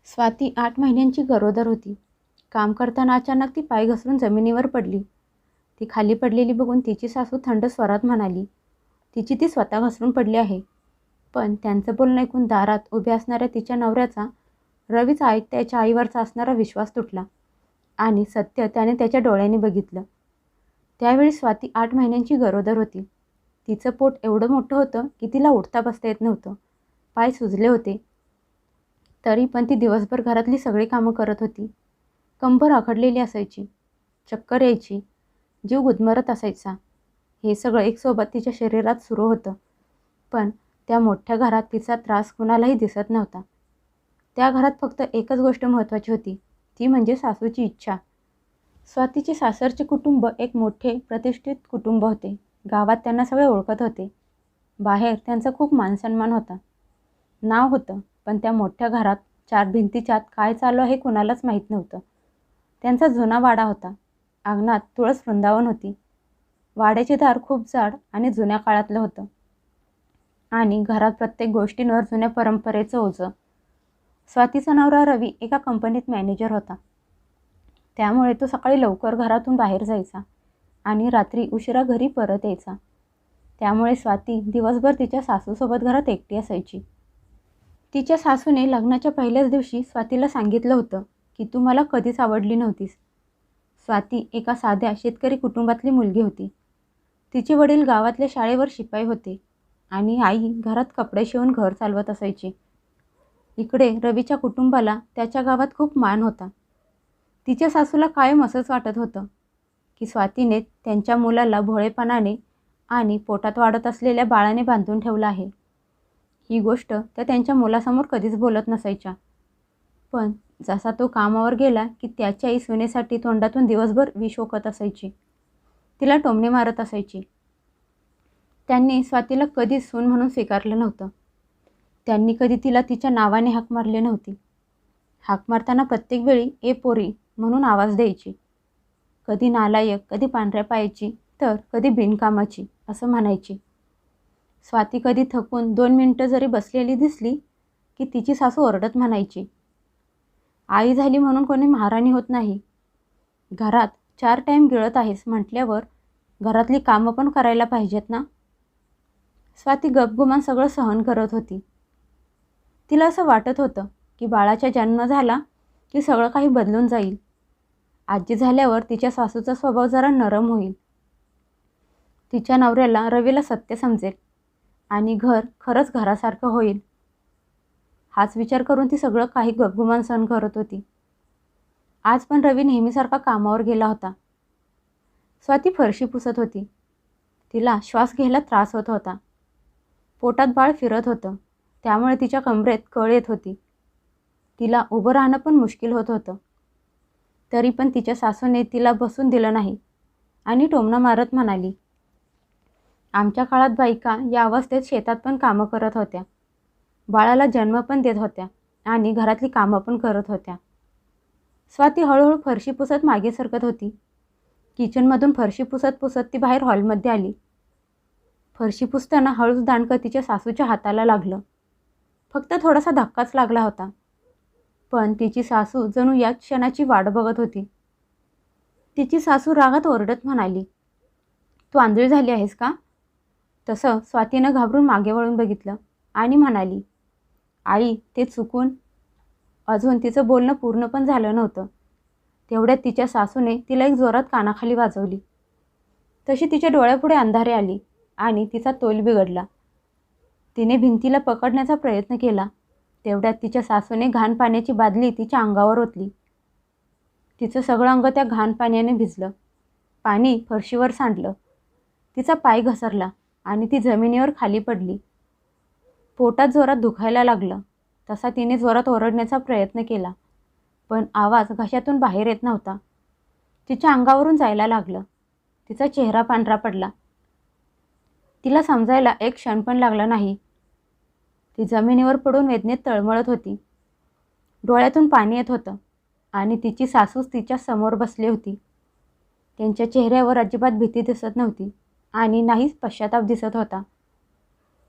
स्वाती 8 महिन्यांची गरोदर होती. काम करताना अचानक ती पाय घसरून जमिनीवर पडली. ती खाली पडलेली बघून तिची सासू थंड स्वरात म्हणाली, तिची ती स्वतः घसरून पडली आहे. पण त्यांचं बोलणं ऐकून दारात उभ्या असणाऱ्या तिच्या नवऱ्याचा, रवीचा त्याच्या आईवरचा असणारा विश्वास तुटला आणि सत्य त्याने त्याच्या डोळ्यांनी बघितलं. त्यावेळी स्वाती 8 महिन्यांची गरोदर होती. तिचं पोट एवढं मोठं होतं की तिला उठता बसता येत नव्हतं. पाय सुजले होते. तरी पण ती दिवसभर घरातली सगळी कामं करत होती. कंबर आखडलेली असायची, चक्कर यायची, जीव गुदमरत असायचा. हे सगळं एकसोबत तिच्या शरीरात सुरू होतं. पण त्या मोठ्या घरात तिचा त्रास कुणालाही दिसत नव्हता. त्या घरात फक्त एकच गोष्ट महत्त्वाची होती, ती म्हणजे सासूची इच्छा. स्वातीचे सासरचे कुटुंब एक मोठे प्रतिष्ठित कुटुंब होते. गावात त्यांना सगळे ओळखत होते. बाहेर त्यांचा खूप मानसन्मान होता, नाव होतं. पण त्या मोठ्या घरात 4 भिंतीच्या आत काय चालू आहे कुणालाच माहीत नव्हतं. त्यांचा जुना वाडा होता. अंगणात तुळस वृंदावन होती. वाड्याचे दार खूप जाड आणि जुन्या काळातलं होतं. आणि घरात प्रत्येक गोष्टींवर जुन्या परंपरेचं ओझं. स्वातीचा नवरा रवी एका कंपनीत मॅनेजर होता. त्यामुळे तो सकाळी लवकर घरातून बाहेर जायचा आणि रात्री उशिरा घरी परत यायचा. त्यामुळे स्वाती दिवसभर तिच्या सासूसोबत घरात एकटी असायची. तिच्या सासूने लग्नाच्या पहिल्याच दिवशी स्वातीला सांगितलं होतं की तू मला कधीच आवडली नव्हतीस. स्वाती एका साध्या शेतकरी कुटुंबातली मुलगी होती. तिचे वडील गावातल्या शाळेवर शिपाई होते आणि आई घरात कपडे शिवून घर चालवत असायची. इकडे रवीच्या कुटुंबाला त्याच्या गावात खूप मान होता. तिच्या सासूला कायम असंच वाटत होतं की स्वातीने त्यांच्या मुलाला भोळेपणाने आणि पोटात वाढत असलेल्या बाळाने बांधून ठेवलं आहे. ही गोष्ट त्या त्यांच्या मुलासमोर कधीच बोलत नसायच्या. पण जसा तो कामावर गेला की त्याची आई सुनेसाठी तोंडातून दिवसभर विष ओकत असायची. तिला टोमणे मारत असायची. त्यांनी स्वातीला कधीच सून म्हणून स्वीकारलं नव्हतं. त्यांनी कधी तिला तिच्या नावाने हाक मारली नव्हती. हाक मारताना प्रत्येक वेळी ए पोरी म्हणून आवाज द्यायची. कधी नालायक, कधी पांढऱ्या पायाची, तर कधी बिनकामाची असं म्हणायची. स्वाती कधी थकून 2 मिनिटं जरी बसलेली दिसली की तिची सासू ओरडत म्हणायची, आई झाली म्हणून कोणी महाराणी होत नाही. घरात 4 टाईम गिळत आहेस म्हटल्यावर घरातली कामं पण करायला पाहिजेत ना. स्वाती गपगुमान सगळं सहन करत होती. तिला असं वाटत होतं की बाळाचा जन्म झाला की सगळं काही बदलून जाईल. आजी झाल्यावर तिच्या सासूचा स्वभाव जरा नरम होईल. तिच्या नवऱ्याला रवीला सत्य समजेल आणि घर खरंच घरासारखं होईल. हाच विचार करून ती सगळं काही गपगुमान सहन करत होती. आज पण रवी नेहमीसारखा कामावर गेला होता. स्वाती फरशी पुसत होती. तिला श्वास घ्यायला त्रास होत होता. पोटात बाळ फिरत होतं, त्यामुळे तिच्या कमरेत कळ येत होती. तिला उभं राहणं पण मुश्किल होत होतं. तरी पण तिच्या सासूने तिला बसून दिलं नाही आणि टोमणं मारत म्हणाली, आमच्या काळात बायका या अवस्थेत शेतात पण कामं करत होत्या, बाळाला जन्म पण देत होत्या आणि घरातली कामं पण करत होत्या. स्वाती हळूहळू फरशी पुसत मागे सरकत होती. किचनमधून फरशी पुसत पुसत ती बाहेर हॉलमध्ये आली. फरशी पुसताना हळूच दांडकं तिच्या सासूच्या हाताला लागलं. फक्त थोडासा धक्काच लागला होता. पण तिची सासू जणू याच क्षणाची वाट बघत होती. तिची सासू रागात ओरडत म्हणाली, तू आंधळी झाली आहेस का? तसं स्वातीनं घाबरून मागे वळून बघितलं आणि म्हणाली, आई ते चुकून. अजून तिचं बोलणं पूर्ण पण झालं नव्हतं. तेवढ्यात तिच्या सासूने तिला एक जोरात कानाखाली वाजवली. तशी तिच्या डोळ्यापुढे अंधारे आली आणि तिचा तोल बिघडला. तिने भिंतीला पकडण्याचा प्रयत्न केला. तेवढ्यात तिच्या सासूने घाण पाण्याची बादली तिच्या अंगावर ओतली. तिचं सगळं अंग त्या घाण पाण्याने भिजलं. पाणी फरशीवर सांडलं. तिचा पाय घसरला आणि ती जमिनीवर खाली पडली. पोटात जोरात दुखायला लागलं. तसा तिने जोरात ओरडण्याचा प्रयत्न केला, पण आवाज घशातून बाहेर येत नव्हता. तिच्या अंगावरून जायला लागलं. तिचा चेहरा पांढरा पडला. तिला समजायला एक क्षण पण लागला नाही. ती जमिनीवर पडून वेदनेत तळमळत होती. डोळ्यातून पाणी येत होतं आणि तिची सासूच तिच्या समोर बसली होती. त्यांच्या चेहऱ्यावर अजिबात भीती दिसत नव्हती आणि नाहीच पश्चाताप दिसत होता.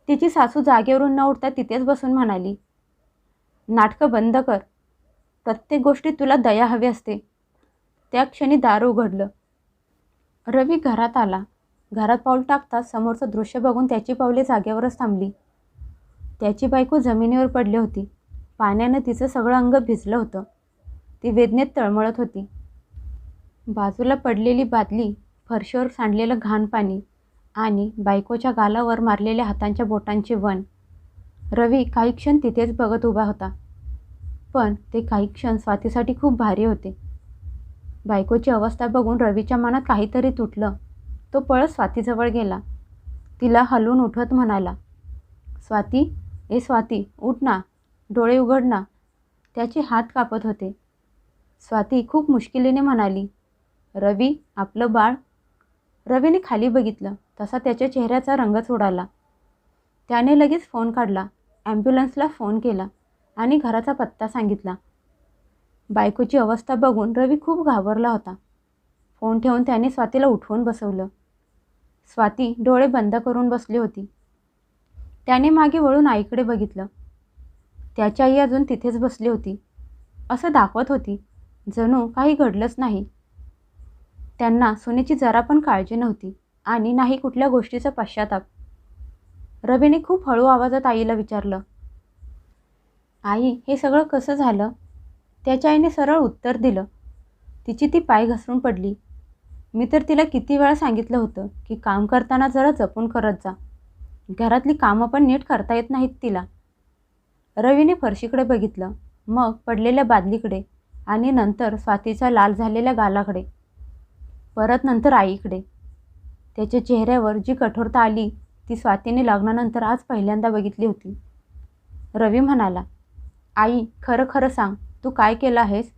तिची सासू जागेवरून न उठता तिथेच बसून म्हणाली, नाटकं बंद कर. प्रत्येक गोष्टीत तुला दया हवी असते. त्या क्षणी दार उघडलं. रवी घरात आला. घरात पाऊल टाकताच समोरचं दृश्य बघून त्याची पावले जागेवरच थांबली. त्याची बायको जमिनीवर पडली होती. पाण्यानं तिचं सगळं अंग भिजलं होतं. ती वेदनेत तळमळत होती. बाजूला पडलेली बादली, फरशीवर सांडलेलं घाण पाणी आणि बायकोच्या गालावर मारलेल्या हातांच्या बोटांची वण. रवी काही क्षण तिथेच बघत उभा होता. पण ते काही क्षण स्वातीसाठी खूप भारी होते. बायकोची अवस्था बघून रवीच्या मनात काहीतरी तुटलं. तो पळत स्वातीजवळ गेला. तिला हलवून उठवत म्हणाला, स्वाती, ए स्वाती, उठ ना, डोळे उघड ना. त्याचे हात कापत होते. स्वाती खूप मुश्किलीने म्हणाली, रवी, आपलं बाळ. रवीने खाली बघितलं तसा त्याच्या चेहऱ्याचा रंगच उडाला. त्याने लगेच फोन काढला, ॲम्ब्युलन्सला फोन केला आणि घराचा पत्ता सांगितला. बायकोची अवस्था बघून रवी खूप घाबरला होता. फोन ठेवून त्याने स्वातीला उठवून बसवलं. स्वाती डोळे बंद करून बसली होती. त्याने मागे वळून आईकडे बघितलं. त्याची आई अजून तिथेच बसली होती. असं दाखवत होती जणू काही घडलंच नाही. त्यांना सुनेची जरा पण काळजी नव्हती आणि नाही कुठल्या गोष्टीचा पश्चाताप. रवीने खूप हळू आवाजात आईला विचारलं, आई, हे सगळं कसं झालं? त्याच्या आईने सरळ उत्तर दिलं. तिची ती पाय घसरून पडली. मी तर तिला किती वेळा सांगितलं होतं की काम करताना जरा जपून करत जा. घरातली कामं पण नीट करता येत नाहीत तिला. रवीने फरशीकडे बघितलं, मग पडलेल्या बादलीकडे आणि नंतर स्वातीच्या लाल झालेल्या गालाकडे, परत नंतर आईकडे. त्याच्या चेहऱ्यावर जी कठोरता आली ती स्वातीने लग्नानंतर आज पहिल्यांदा बघितली होती. रवी म्हणाला, आई, खरं खरं सांग, तू काय केलं आहेस?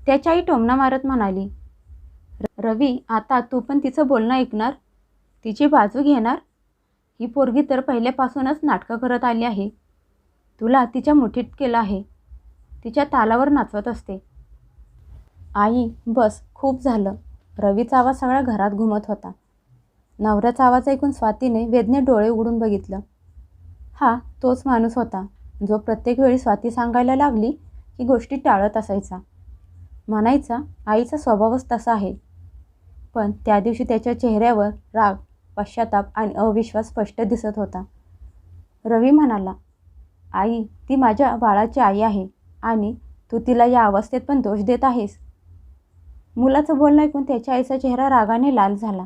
त्याची आई टोमणा मारत म्हणाली, रवी, आता तू पण तिचं बोलणं ऐकणार? तिची बाजू घेणार? ही पोरगी तर पहिल्यापासूनच नाटकं करत आली आहे. तुला तिच्या मुठीत केलं आहे. तिच्या तालावर नाचवत असते. आई, बस, खूप झालं. रवीचा आवाज सगळ्या घरात घुमत होता. नवऱ्याचा आवाज ऐकून स्वातीने वेदनेत डोळे उघडून बघितलं. हा तोच माणूस होता जो प्रत्येक वेळी स्वाती सांगायला लागली की गोष्टी टाळत असायचा. म्हणायचा, आईचा स्वभावच तसा आहे. पण त्या दिवशी त्याच्या चेहऱ्यावर राग, पश्चाताप आणि अविश्वास स्पष्ट दिसत होता. रवी म्हणाला, आई, ती माझ्या बाळाची आई आहे आणि तू तिला या अवस्थेत पण दोष देत आहेस? मुलाचं बोलणं ऐकून त्याच्या आईचा चेहरा रागाने लाल झाला.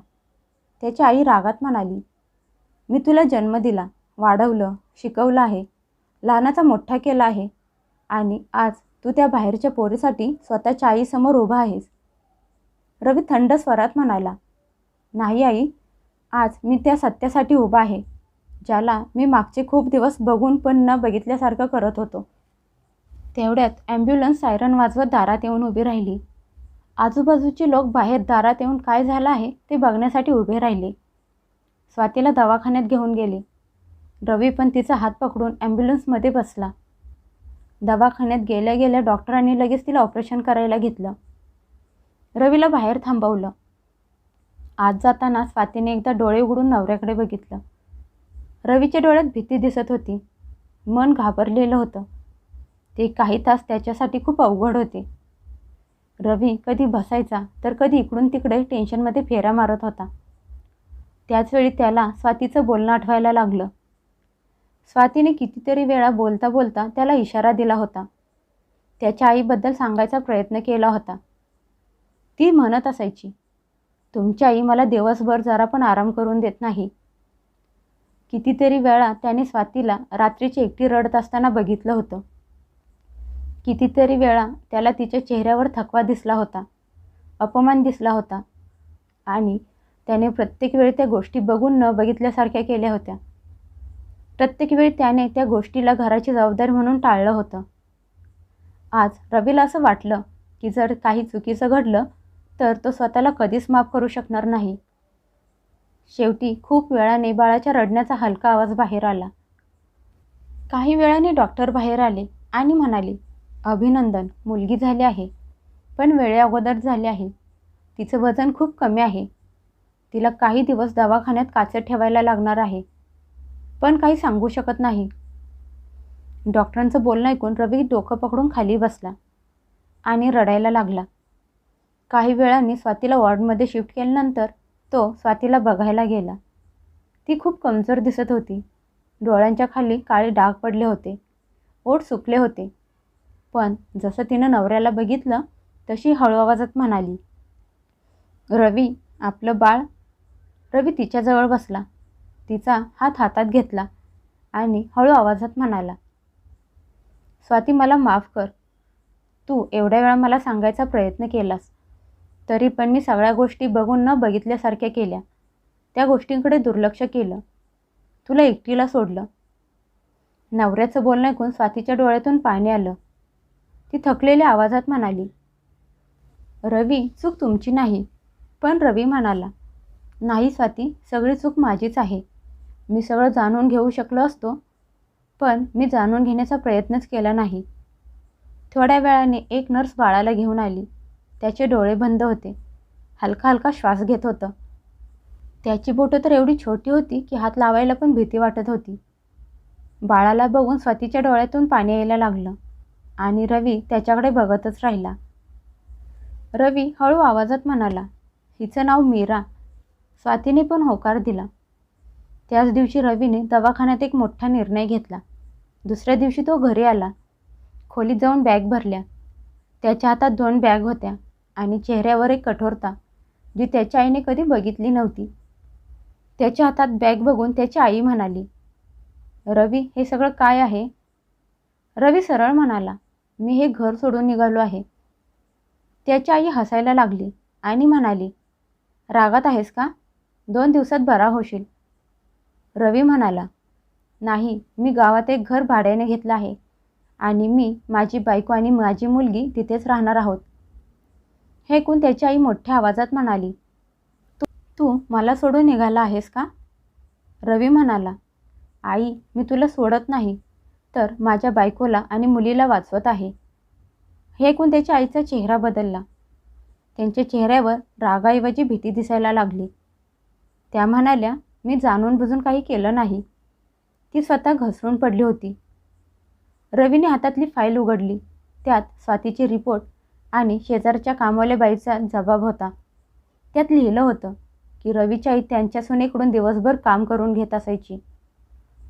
त्याची आई रागात म्हणाली, मी तुला जन्म दिला, वाढवलं, शिकवलं आहे, लहानाचा मोठा केला आहे आणि आज तू त्या बाहेरच्या पोरीसाठी स्वतःच्या आईसमोर उभा आहेस. रवी थंड स्वरात म्हणाला, नाही आई, आज मी त्या सत्यासाठी उभा आहे ज्याला मी मागचे खूप दिवस बघून पण न बघितल्यासारखं करत होतो. तेवढ्यात ॲम्ब्युलन्स सायरन वाजवत दारात येऊन उभी राहिली. आजूबाजूचे लोक बाहेर दारात येऊन काय झालं आहे ते बघण्यासाठी उभे राहिले. स्वातीला दवाखान्यात घेऊन गेले. रवी पण तिचा हात पकडून ॲम्ब्युलन्समध्ये बसला. दवाखान्यात गेल्या गेल्या डॉक्टरांनी लगेच तिला ऑपरेशन करायला घेतलं. रवीला बाहेर थांबवलं. आत जाताना स्वातीने एकदा डोळे उघडून नवऱ्याकडे बघितलं. रवीच्या डोळ्यात भीती दिसत होती. मन घाबरलेलं होतं. ते काही तास त्याच्यासाठी खूप अवघड होते. रवी कधी बसायचा तर कधी इकडून तिकडे टेन्शनमध्ये फेऱ्या मारत होता. त्याचवेळी त्याला स्वातीचं बोलणं आठवायला लागलं. स्वातीने कितीतरी वेळा बोलता बोलता त्याला इशारा दिला होता. त्याच्या आईबद्दल सांगायचा प्रयत्न केला होता. ती म्हणत असायची, तुमची आई मला दिवसभर जरा पण आराम करून देत नाही. कितीतरी वेळा त्याने स्वातीला रात्रीची एकटी रडत असताना बघितलं होतं. कितीतरी वेळा त्याला तिच्या चेहऱ्यावर थकवा दिसला होता, अपमान दिसला होता आणि त्याने प्रत्येक वेळी त्या गोष्टी बघून न बघितल्यासारख्या केल्या होत्या. प्रत्येक वेळी त्याने त्या गोष्टीला घराची जबाबदारी म्हणून टाळलं होतं. आज रवीला असं वाटलं की जर काही चुकीचं घडलं तर तो स्वतःला कधीच माफ करू शकणार नाही. शेवटी खूप वेळाने बाळाच्या रडण्याचा हलका आवाज बाहेर आला. काही वेळाने डॉक्टर बाहेर आले आणि म्हणाले, अभिनंदन, मुलगी झाली आहे, पण वेळेअगोदर झाली आहे. तिचं वजन खूप कमी आहे. तिला काही दिवस दवाखान्यात काचेत ठेवायला लागणार आहे, पण काही सांगू शकत नाही. डॉक्टरांचं बोलणं ऐकून रवी डोकं पकडून खाली बसला. आणि रडायला लागला. काही वेळांनी स्वातीला वॉर्डमध्ये शिफ्ट केल्यानंतर तो स्वातीला बघायला गेला. ती खूप कमजोर दिसत होती. डोळ्यांच्या खाली काळे डाग पडले होते. ओठ सुकले होते. पण जसं तिनं नवऱ्याला बघितलं तशी हळू आवाजात म्हणाली, रवी, आपलं बाळ. रवी तिच्याजवळ बसला. तिचा हात हातात घेतला आणि हळू आवाजात म्हणाला, स्वाती, मला माफ कर. तू एवढ्या वेळा मला सांगायचा प्रयत्न केलास, तरी पण मी सगळ्या गोष्टी बघून न बघितल्यासारख्या केल्या. त्या गोष्टींकडे दुर्लक्ष केलं. तुला एकटीला सोडलं. नवऱ्याचं बोलणं ऐकून स्वातीच्या डोळ्यातून पाणी आलं. ती थकलेल्या आवाजात म्हणाली, रवी, चूक तुमची नाही. पण रवी म्हणाला, नाही स्वाती, सगळी चूक माझीच आहे. मी सगळं जाणून घेऊ शकलो असतो, पण मी जाणून घेण्याचा प्रयत्नच केला नाही. थोड्या वेळाने एक नर्स बाळाला घेऊन आली. त्याचे डोळे बंद होते. हलका हलका श्वास घेत होतं. त्याची बोटं तर एवढी छोटी होती की हात लावायला पण भीती वाटत होती. बाळाला बघून स्वातीच्या डोळ्यातून पाणी यायला लागलं आणि रवी त्याच्याकडे बघतच राहिला. रवी हळू आवाजात म्हणाला, हिचं नाव मीरा. स्वातीने पण होकार दिला. त्याच दिवशी रवीने दवाखान्यात एक मोठा निर्णय घेतला. दुसऱ्या दिवशी तो घरी आला. खोलीत जाऊन बॅग भरल्या. त्याच्या हातात 2 बॅग होत्या आणि चेहऱ्यावर एक कठोरता जी त्याच्या आईने कधी बघितली नव्हती. त्याच्या हातात बॅग बघून त्याची आई म्हणाली, रवी, हे सगळं काय आहे? रवी सरळ म्हणाला, मी हे घर सोडून निघालो आहे. त्याची आई हसायला लागली आणि म्हणाली, रागात आहेस का? 2 दिवसात बरा होशील. रवी म्हणाला, नाही, मी गावात एक घर भाड्याने घेतलं आहे आणि मी, माझी बायको आणि माझी मुलगी तिथेच राहणार आहोत. हे ऐकून त्याची आई मोठ्या आवाजात म्हणाली, तू मला सोडून निघाला आहेस का? रवी म्हणाला, आई, मी तुला सोडत नाही, तर माझ्या बायकोला आणि मुलीला वाचवत आहे. हे ऐकून त्याच्या आईचा चेहरा बदलला. त्यांच्या चेहऱ्यावर रागाऐवजी भीती दिसायला लागली. त्या म्हणाल्या, मी जाणून बुजून काही केलं नाही. ती स्वतः घसरून पडली होती. रवीने हातातली फाईल उघडली. त्यात स्वातीचे रिपोर्ट आणि शेजारच्या कामवाल्या बाईचा जबाब होता. त्यात लिहिलं होतं की रवीची आई त्यांच्या सुनेकडून दिवसभर काम करून घेत असायची.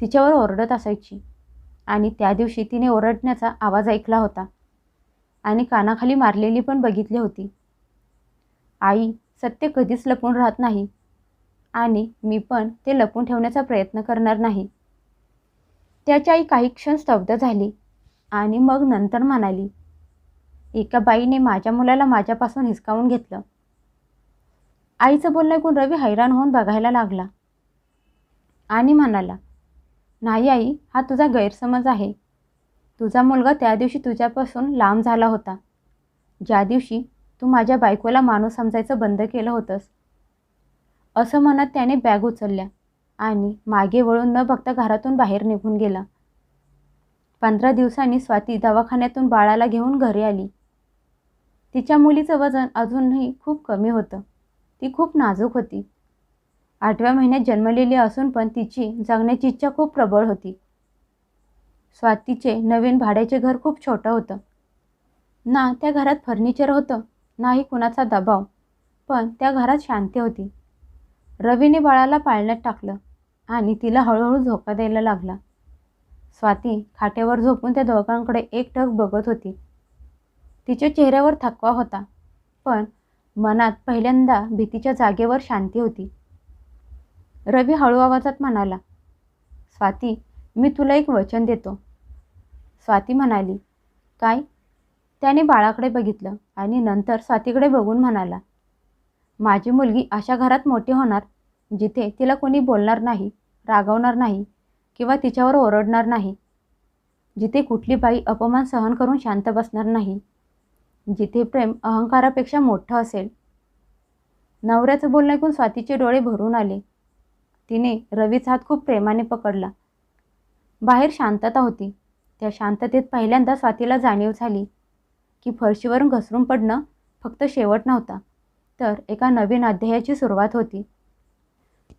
तिच्यावर ओरडत असायची आणि त्या दिवशी तिने ओरडण्याचा आवाज ऐकला होता आणि कानाखाली मारलेली पण बघितली होती. आई, सत्य कधीच लपून राहत नाही आणि मी पण ते लपून ठेवण्याचा प्रयत्न करणार नाही. त्याची आई काही क्षण स्तब्ध झाली आणि मग नंतर म्हणाली, एका बाईने माझ्या मुलाला माझ्यापासून हिसकावून घेतलं. आईचं बोलणं ऐकून रवी हैराण होऊन बघायला लागला आणि म्हणाला, नाही आई, हा तुझा गैरसमज आहे. तुझा मुलगा त्या दिवशी तुझ्यापासून लांब झाला होता, ज्या दिवशी तू माझ्या बायकोला माणूस समजायचं बंद केलं होतंस. असं म्हणत त्याने बॅग उचलल्या आणि मागे वळून न बघता घरातून बाहेर निघून गेला. 15 दिवसांनी स्वाती दवाखान्यातून बाळाला घेऊन घरी आली. तिच्या मुलीचं वजन अजूनही खूप कमी होतं. ती खूप नाजूक होती. 8व्या महिन्यात जन्मलेली असून पण तिची जगण्याची इच्छा खूप प्रबळ होती. स्वातीचे नवीन भाड्याचे घर खूप छोटं होतं. ना त्या घरात फर्निचर होतं, नाही कुणाचा दबाव, पण त्या घरात शांती होती. रवीने बाळाला पाळण्यात टाकलं आणि तिला हळूहळू झोका द्यायला लागला. स्वाती खाटेवर झोपून त्या दोघांकडे एकटक बघत होती. तिच्या चेहऱ्यावर थकवा होता, पण मनात पहिल्यांदा भीतीच्या जागेवर शांती होती. रवी हळू आवाजात म्हणाला, स्वाती, मी तुला एक वचन देतो. स्वाती म्हणाली, काय? त्याने बाळाकडे बघितलं आणि नंतर स्वातीकडे बघून म्हणाला, माझी मुलगी अशा घरात मोठी होणार जिथे तिला कोणी बोलणार नाही, रागवणार नाही किंवा तिच्यावर ओरडणार नाही. जिथे कुठली बाई अपमान सहन करून शांत बसणार नाही. जिथे प्रेम अहंकारापेक्षा मोठं असेल. नवऱ्याचं बोलणं ऐकून स्वातीचे डोळे भरून आले. तिने रवीचा हात खूप प्रेमाने पकडला. बाहेर शांतता होती. त्या शांततेत पहिल्यांदा स्वातीला जाणीव झाली की फरशीवरून घसरून पडणं फक्त शेवट नव्हता, तर एका नवीन अध्यायाची सुरुवात होती.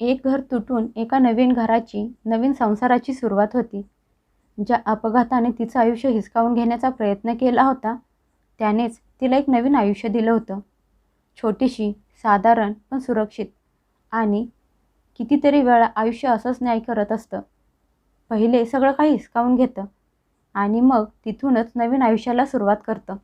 एक घर तुटून एका नवीन घराची, नवीन संसाराची सुरुवात होती. ज्या अपघाताने तिचं आयुष्य हिसकावून घेण्याचा प्रयत्न केला होता त्यानेच तिला एक नवीन आयुष्य दिलं होतं. छोटीशी, साधारण पण सुरक्षित. आणि कितीतरी वेळा आयुष्य असंच न्याय करत असतं. पहिले सगळं काही हिसकावून घेतं आणि मग तिथूनच नवीन आयुष्याला सुरुवात करतं.